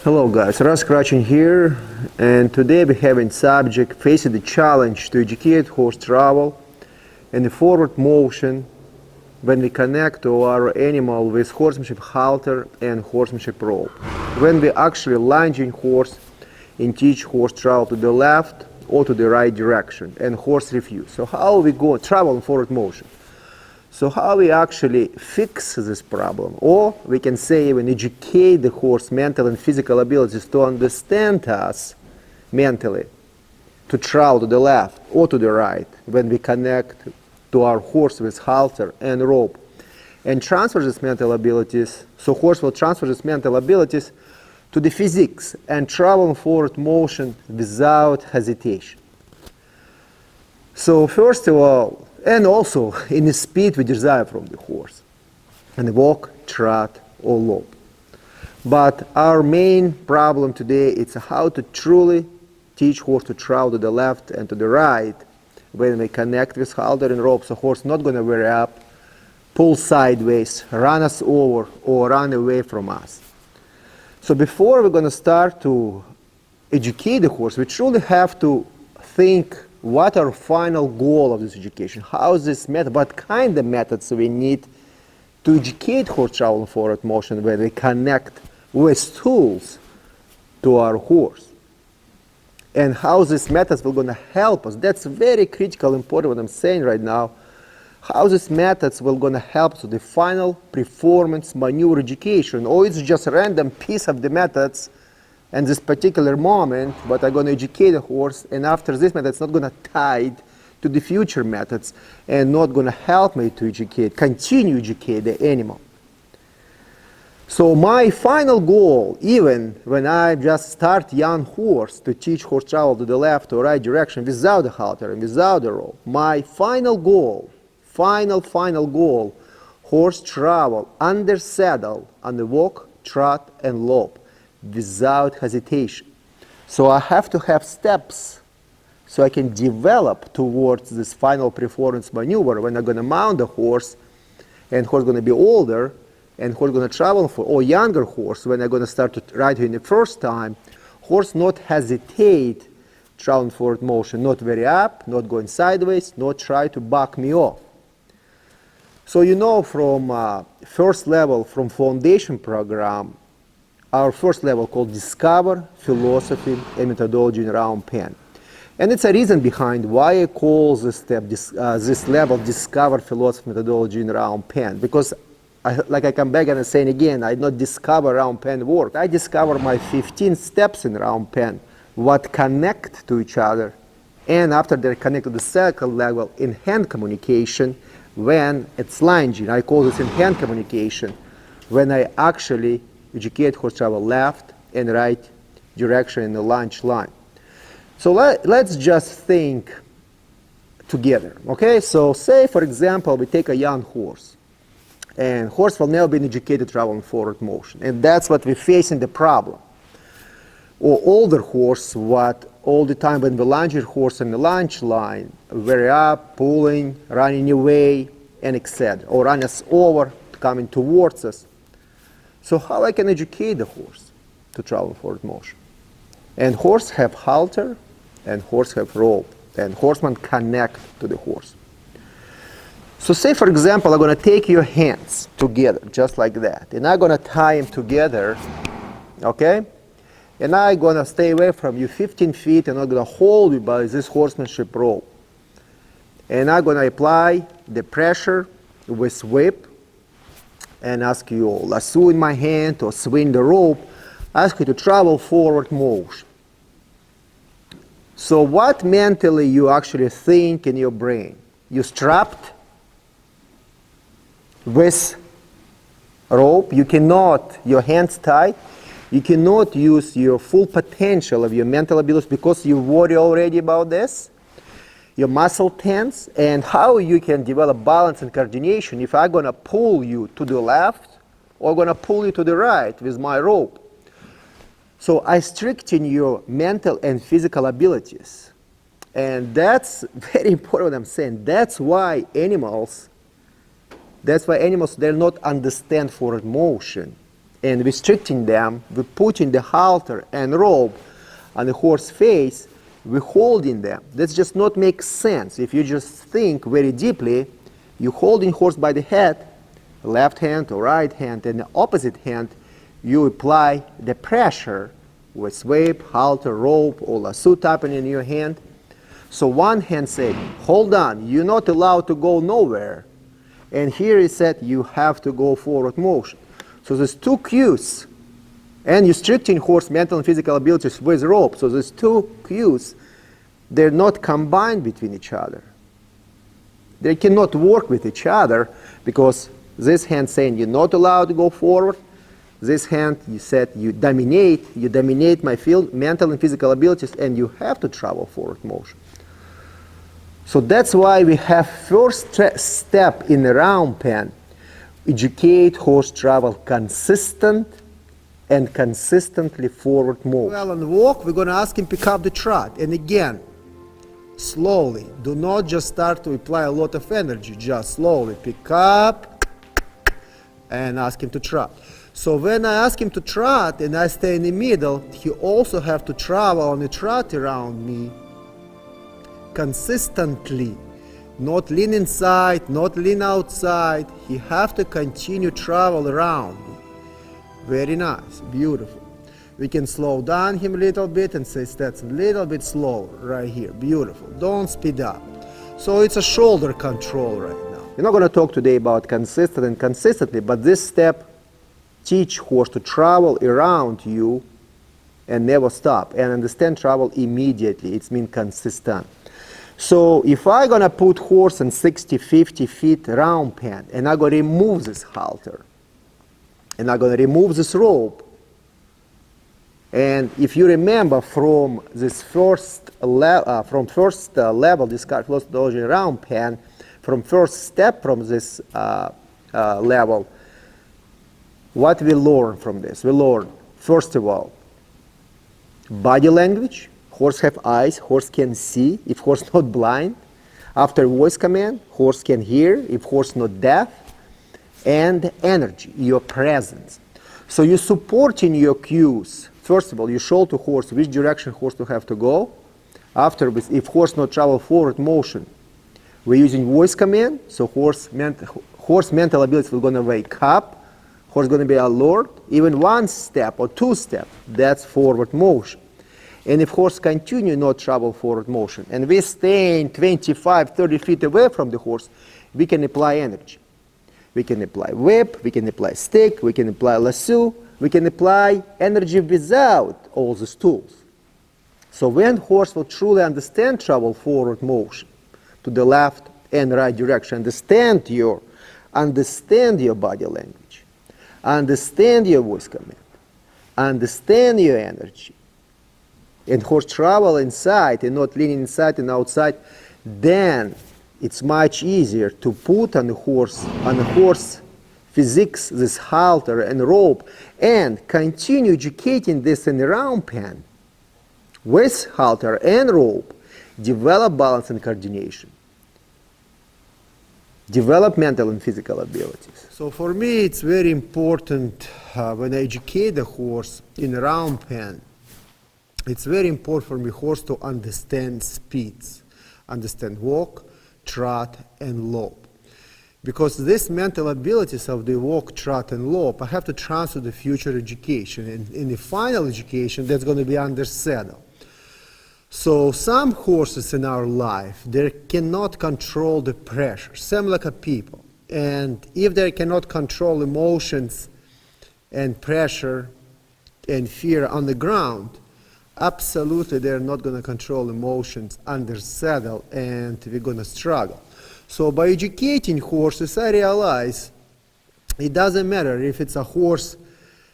Hello guys, Russ Scratching here, and today we have a subject facing the challenge to educate horse travel and the forward motion when we connect to our animal with horsemanship halter and horsemanship rope. When we actually lunging horse and teach horse travel to the left or to the right direction and horse refuse. So how we go travel in forward motion? So how we actually fix this problem, or we can say even educate the horse mental and physical abilities to understand us mentally, to travel to the left or to the right when we connect to our horse with halter and rope, and transfer these mental abilities, so horse will transfer these mental abilities to the physiques and travel in forward motion without hesitation. So first of all, and also in the speed we desire from the horse, and walk, trot, or lope. But our main problem today is how to truly teach horse to travel to the left and to the right when we connect with halter and rope, so horse not going to wear up, pull sideways, run us over, or run away from us. So before we're going to start to educate the horse, we truly have to think what our final goal of this education, how is this method, what kind of methods we need to educate horse travel in forward motion when we connect with tools to our horse, and how these methods will going to help us. That's very critical, important what I'm saying right now. How these methods will going to help us with the final performance maneuver education, or it's just a random piece of the methods and this particular moment, but I'm going to educate the horse, and after this method, it's not going to tie to the future methods and not going to help me to continue educate the animal. So my final goal, even when I just start young horse to teach horse travel to the left or right direction without the halter and without the rope, my final goal, final goal, horse travel under saddle on the walk, trot, and lope, without hesitation. So I have to have steps so I can develop towards this final performance maneuver when I'm going to mount the horse, and horse going to be older, and horse going to travel for, or younger horse when I'm going to start to ride him the first time, horse not hesitate traveling forward motion, not very up, not going sideways, not try to back me off. So you know from first level, from foundation program, our first level called Discover, Philosophy, and Methodology in Round Pen. And it's a reason behind why I call this step, this level Discover, Philosophy, Methodology in Round Pen. Because I come back and I'm saying again, I not discover round pen work. I discover my 15 steps in round pen, what connect to each other. And after they're connected to the second level in hand communication, when it's lunging, I call this in hand communication, when I actually educate horse travel left and right direction in the lunge line. So let's just think together, okay? So say, for example, we take a young horse, and horse will never be educated to travel in forward motion, and that's what we face in the problem. Or older horse, what all the time when we lunge horse in the lunge line, very up, pulling, running away, and etc., or run us over, coming towards us. So how I can educate the horse to travel in forward motion? And horse have halter, and horse have rope, and horseman connect to the horse. So say, for example, I'm going to take your hands together, just like that, and I'm going to tie them together, okay? And I'm going to stay away from you 15 feet, and I'm going to hold you by this horsemanship rope. And I'm going to apply the pressure with whip, and ask you, lasso in my hand or swing the rope, ask you to travel forward motion. So what mentally you actually think in your brain? You strapped with rope, you cannot, your hands tied, you cannot use your full potential of your mental abilities because you worry already about this. Your muscle tense, and how you can develop balance and coordination if I'm going to pull you to the left or going to pull you to the right with my rope. So I strengthen your mental and physical abilities. And that's very important what I'm saying. That's why animals, they'll not understand forward motion and restricting them, we're putting the halter and rope on the horse's face, we're holding them. That just not makes sense. If you just think very deeply, you're holding horse by the head, left hand or right hand, and the opposite hand, you apply the pressure with whip, halter, rope, or lasso happening in your hand. So one hand said, hold on, you're not allowed to go nowhere. And here he said, you have to go forward motion. So there's two cues. And you're restricting horse mental and physical abilities with rope. So there's two cues. They're not combined between each other. They cannot work with each other because this hand saying you're not allowed to go forward. This hand, you said, you dominate my field, mental and physical abilities, and you have to travel forward motion. So that's why we have first step in the round pen, educate horse travel consistent and consistently forward motion. Well, on the walk, we're going to ask him pick up the trot. And again, slowly. Do not just start to apply a lot of energy. Just slowly pick up and ask him to trot. So when I ask him to trot and I stay in the middle, he also have to travel on the trot around me consistently. Not lean inside, not lean outside. He have to continue travel around me. Very nice, beautiful. We can slow down him a little bit and say that's a little bit slower right here. Beautiful. Don't speed up. So it's a shoulder control right now. We're not going to talk today about consistent and consistently, but this step teach horse to travel around you and never stop and understand travel immediately. It means consistent. So if I'm going to put horse in 60, 50 feet round pen and I'm going to remove this halter and I'm going to remove this rope, and if you remember from this first level, this cardiology round pen, from first step from this level, what we learn from this? We learn, first of all, body language. Horse have eyes, horse can see, if horse not blind. After voice command, horse can hear, if horse not deaf. And energy, your presence. So you're supporting your cues. First of all, you show to horse which direction horse to have to go. After, if horse not travel forward motion, we're using voice command, so horse mental abilities will gonna wake up, horse gonna be alert, even one step or two steps, that's forward motion. And if horse continue not travel forward motion, and we staying 25, 30 feet away from the horse, we can apply energy. We can apply whip, we can apply stick, we can apply lasso, we can apply energy without all these tools. So when horse will truly understand travel forward motion to the left and right direction, understand your body language, understand your voice command, understand your energy, and horse travel inside and not leaning inside and outside, then it's much easier to put on the horse physics, this halter and rope, and continue educating this in the round pen with halter and rope, develop balance and coordination, develop mental and physical abilities. So for me, it's very important when I educate the horse in a round pen, it's very important for me horse to understand speeds, understand walk, trot, and lope. Because these mental abilities of the walk, trot, and lope, I have to transfer the future education. And in the final education, that's going to be under saddle. So some horses in our life, they cannot control the pressure, same like a people. And if they cannot control emotions and pressure and fear on the ground, absolutely they're not going to control emotions under saddle, and we're going to struggle. So by educating horses, I realize it doesn't matter if it's a horse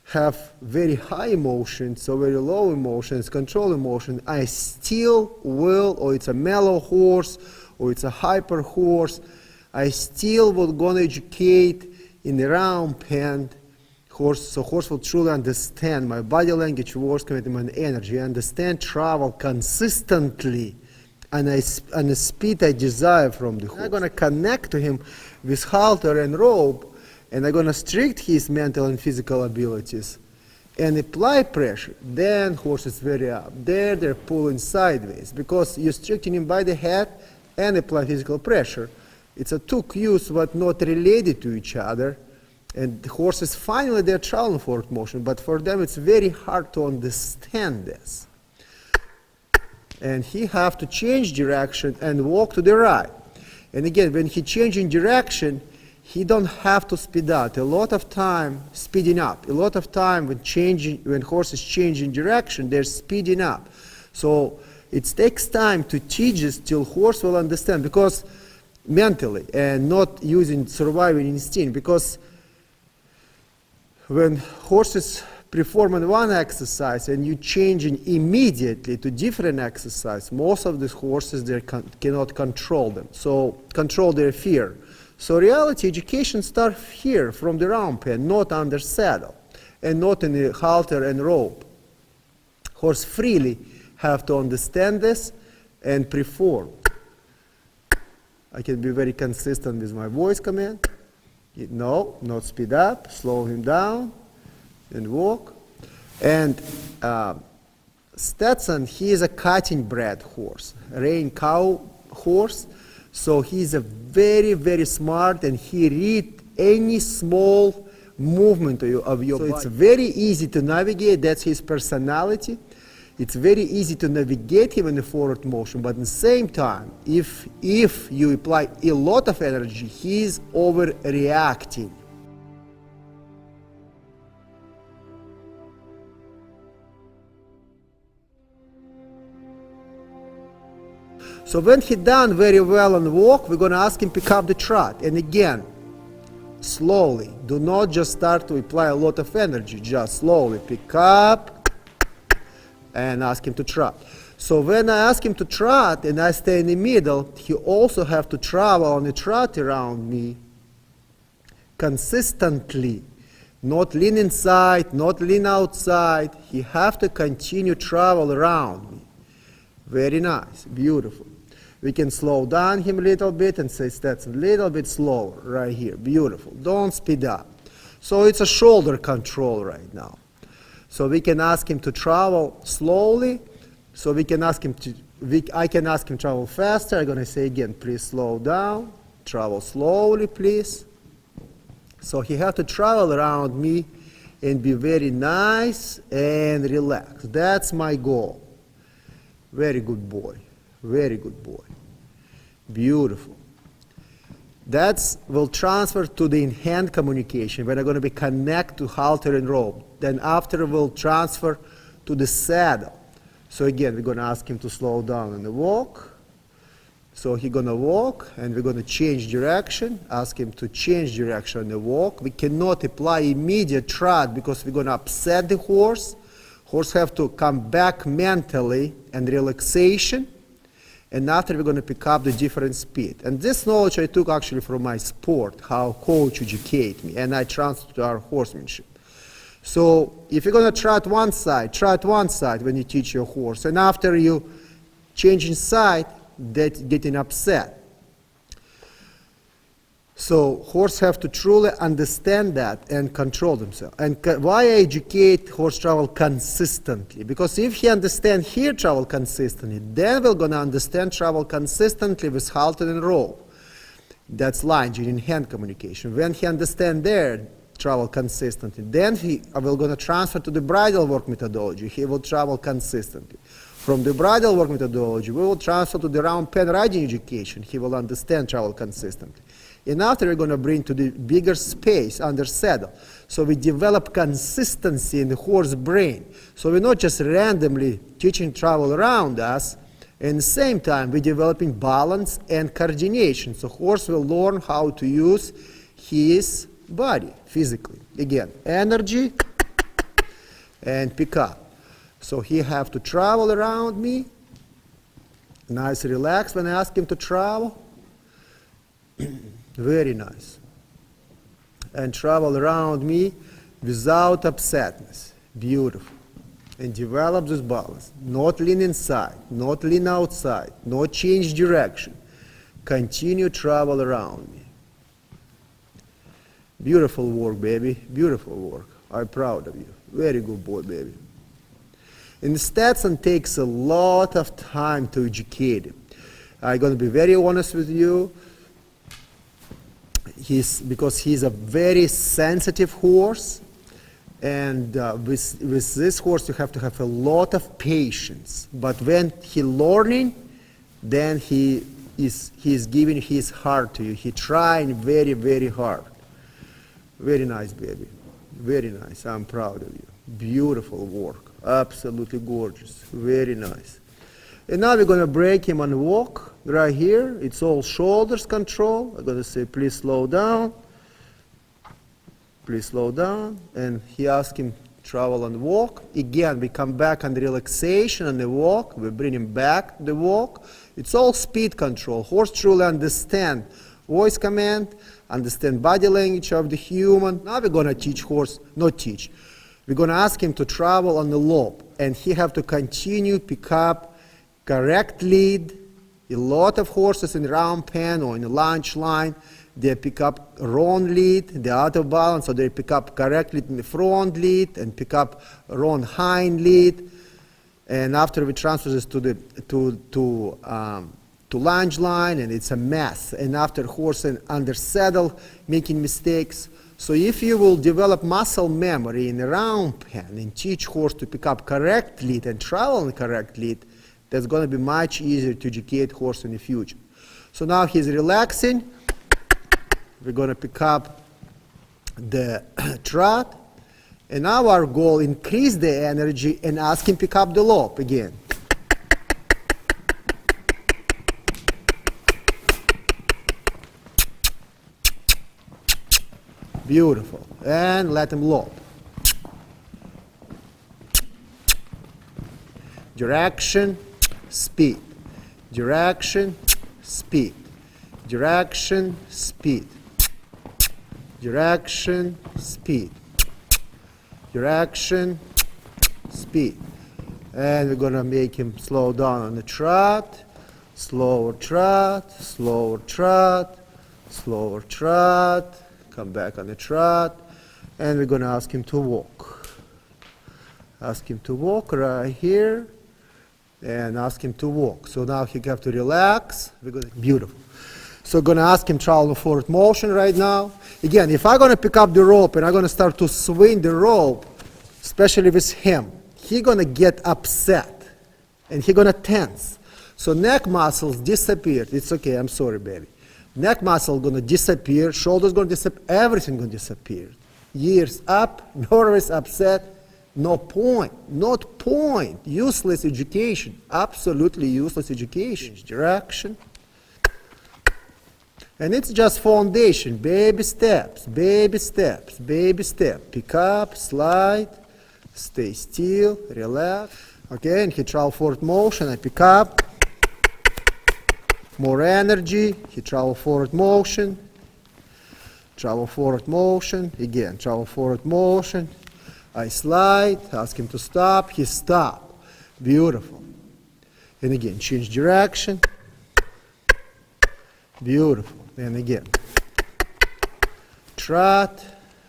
have very high emotions or very low emotions, control emotion, I still will, or it's a mellow horse, or it's a hyper horse, I still will going to educate in the round pen horse, so horse will truly understand my body language, voice command, and energy, understand travel consistently, and the speed I desire from the horse. I'm going to connect to him with halter and rope, and I'm going to restrict his mental and physical abilities and apply pressure, then horse is very up. There they're pulling sideways because you're restricting him by the head and apply physical pressure. It's a two cues but not related to each other. And the horses finally they're traveling forward motion, but for them it's very hard to understand this. And he have to change direction and walk to the right. And again, when he changing direction, he don't have to speed out. A lot of time speeding up. A lot of time when horse is changing direction, they're speeding up. So it takes time to teach this till horse will understand, because mentally and not using surviving instinct, because when horses performing one exercise and you changing immediately to different exercise, most of these horses they cannot control them, so control their fear. So reality education starts here from the round pen, not under saddle and not in the halter and rope. Horse freely have to understand this and perform. I can be very consistent with my voice command. No, not speed up, slow him down and walk. And Stetson, he is a cutting bred horse, rein cow horse. So he's a very, very smart, and he read any small movement of your body. It's very easy to navigate. That's his personality. It's very easy to navigate him in the forward motion, but at the same time, if you apply a lot of energy, he's overreacting. So when he done very well on walk, we're going to ask him pick up the trot. And again, slowly. Do not just start to apply a lot of energy. Just slowly pick up and ask him to trot. So when I ask him to trot and I stay in the middle, he also have to travel on the trot around me consistently. Not lean inside, not lean outside. He have to continue travel around me. Very nice, beautiful. We can slow down him a little bit and say that's a little bit slower right here. Beautiful. Don't speed up. So it's a shoulder control right now. So we can ask him to travel slowly. So we can ask him to, I can ask him to travel faster. I'm going to say again, please slow down. Travel slowly, please. So he has to travel around me and be very nice and relaxed. That's my goal. Very good boy. Very good boy. Beautiful. That will transfer to the in-hand communication when I'm going to be connect to halter and rope. Then after we'll transfer to the saddle. So again, we're going to ask him to slow down on the walk. So he's going to walk and we're going to change direction. Ask him to change direction on the walk. We cannot apply immediate trot because we're going to upset the horse. Horse have to come back mentally and relaxation, and after we're going to pick up the different speed. And this knowledge I took actually from my sport, how coach educate me, and I transferred to our horsemanship. So if you're going to trot one side when you teach your horse, and after you changing side, that's getting upset. So horse have to truly understand that and control themselves. And why I educate horse travel consistently? Because if he understand here travel consistently, then we're going to understand travel consistently with halter and rope. That's lunge in hand communication. When he understand there travel consistently, then we will going to transfer to the bridle work methodology. He will travel consistently. From the bridle work methodology, we will transfer to the round pen riding education. He will understand travel consistently. And after we're going to bring to the bigger space under saddle. So we develop consistency in the horse brain. So we're not just randomly teaching travel around us. At the same time, we're developing balance and coordination. So horse will learn how to use his body physically. Again, energy and pick up. So he have to travel around me. Nice, relax when I ask him to travel. Very nice. And travel around me without upsetness. Beautiful. And develop this balance. Not lean inside, not lean outside, not change direction. Continue travel around me. Beautiful work, baby. Beautiful work. I'm proud of you. Very good boy, baby. And Stetson takes a lot of time to educate him. I'm going to be very honest with you. Because he's a very sensitive horse. And with this horse, you have to have a lot of patience. But when he's learning, then he's giving his heart to you. He's trying very, very hard. Very nice, baby. Very nice. I'm proud of you. Beautiful work. Absolutely gorgeous. Very nice. And now we're going to break him on a walk right here. It's all shoulders control. I'm going to say, please slow down. Please slow down. And he asks him travel and walk. Again, we come back on the relaxation on the walk. We bring him back to the walk. It's all speed control. Horse truly understand voice command, understand body language of the human. Now we're going to teach horse, not teach. We're going to ask him to travel on the lope. And he have to continue pick up correct lead. A lot of horses in the round pen or in the lunge line, they pick up wrong lead, they're out of balance, so they pick up correct lead in the front lead and pick up wrong hind lead. And after we transfer this to lunge line, and it's a mess. And after horse and under saddle, making mistakes. So if you will develop muscle memory in the round pen and teach horse to pick up correct lead and travel on correct lead, that's going to be much easier to educate horse in the future. So now he's relaxing. We're going to pick up the trot. And now our goal, increase the energy and ask him pick up the lope again. Beautiful. And let him lope. Direction, speed. Direction, speed. Direction, speed. Direction, speed. Direction, speed. And we're going to make him slow down on the trot. Slower trot, slower trot, slower trot. Come back on the trot. And we're going to ask him to walk. Ask him to walk right here. And ask him to walk. So now he have to relax. Beautiful. So we're going to ask him travel forward motion right now. Again, if I'm going to pick up the rope and I'm going to start to swing the rope, especially with him, he's going to get upset and he's going to tense. So neck muscles disappear. It's okay, I'm sorry, baby. Neck muscle going to disappear, shoulders going to disappear, everything going to disappear. Ears up, nervous, upset. No point, not point. Useless education, absolutely useless education. Direction. And it's just foundation, baby steps, baby steps, baby step. Pick up, slide, stay still, relax. Okay, and he travel forward motion, I pick up. More energy, he travel forward motion. Travel forward motion, again, travel forward motion. I slide, ask him to stop, he stop. Beautiful. And again, change direction. Beautiful. And again. Trot.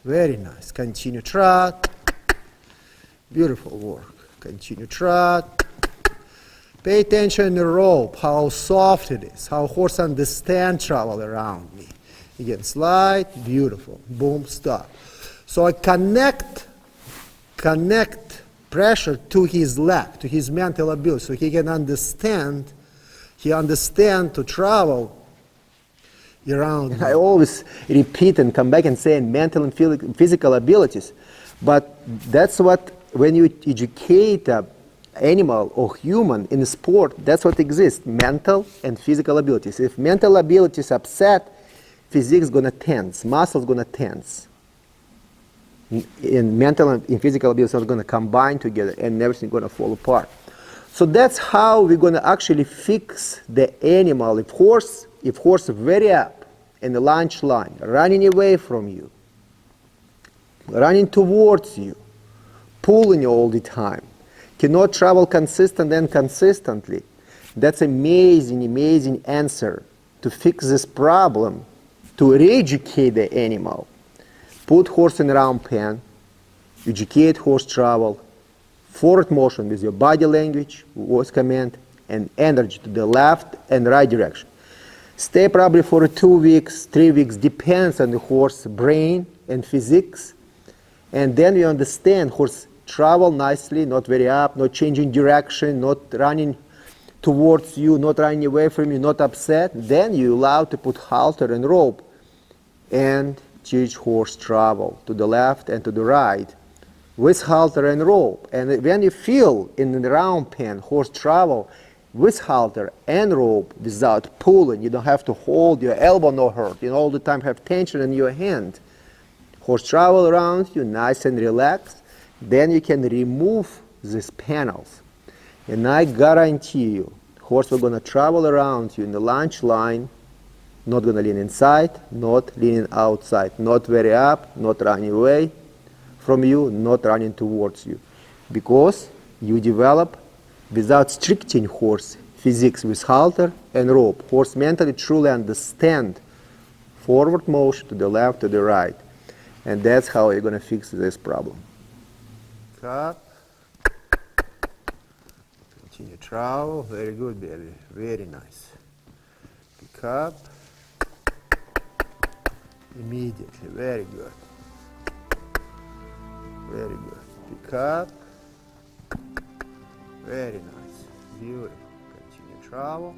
Very nice. Continue trot. Beautiful work. Continue trot. Pay attention in the rope, how soft it is, how horse understands travel around me. Again, slide. Beautiful. Boom, stop. So I connect pressure to his leg, to his mental ability, so he can understand, to travel around. I always repeat and come back and say mental and physical abilities, but that's what, when you educate an animal or human in a sport, that's what exists, mental and physical abilities. If mental ability is upset, physique is going to tense, muscles going to tense. In mental and physical abilities are going to combine together and everything going to fall apart. So that's how we're going to actually fix the animal. If horse very up in the lunge line, running away from you, running towards you, pulling you all the time, cannot travel consistently, that's amazing, amazing answer to fix this problem, to re-educate the animal. Put horse in round pen, educate horse travel, forward motion with your body language, voice command, and energy to the left and right direction. Stay probably for 2 weeks, 3 weeks, depends on the horse brain and physics. And then you understand horse travel nicely, not very up, not changing direction, not running towards you, not running away from you, not upset. Then you're allowed to put halter and rope and teach horse travel to the left and to the right with halter and rope. And when you feel in the round pen horse travel with halter and rope without pulling, you don't have to hold your elbow, no hurt. You all the time have tension in your hand. Horse travel around you, nice and relaxed. Then you can remove these panels. And I guarantee you, horse will going to travel around you in the lunge line, not going to lean inside, not leaning outside, not very up, not running away from you, not running towards you. Because you develop, without stricting horse physics with halter and rope, horse mentally truly understand forward motion to the left, to the right. And that's how you're going to fix this problem. Up. Continue travel. Very good, baby. Very nice. Pick up. Immediately. Very good. Very good. Pick up. Very nice. Beautiful. Continue travel.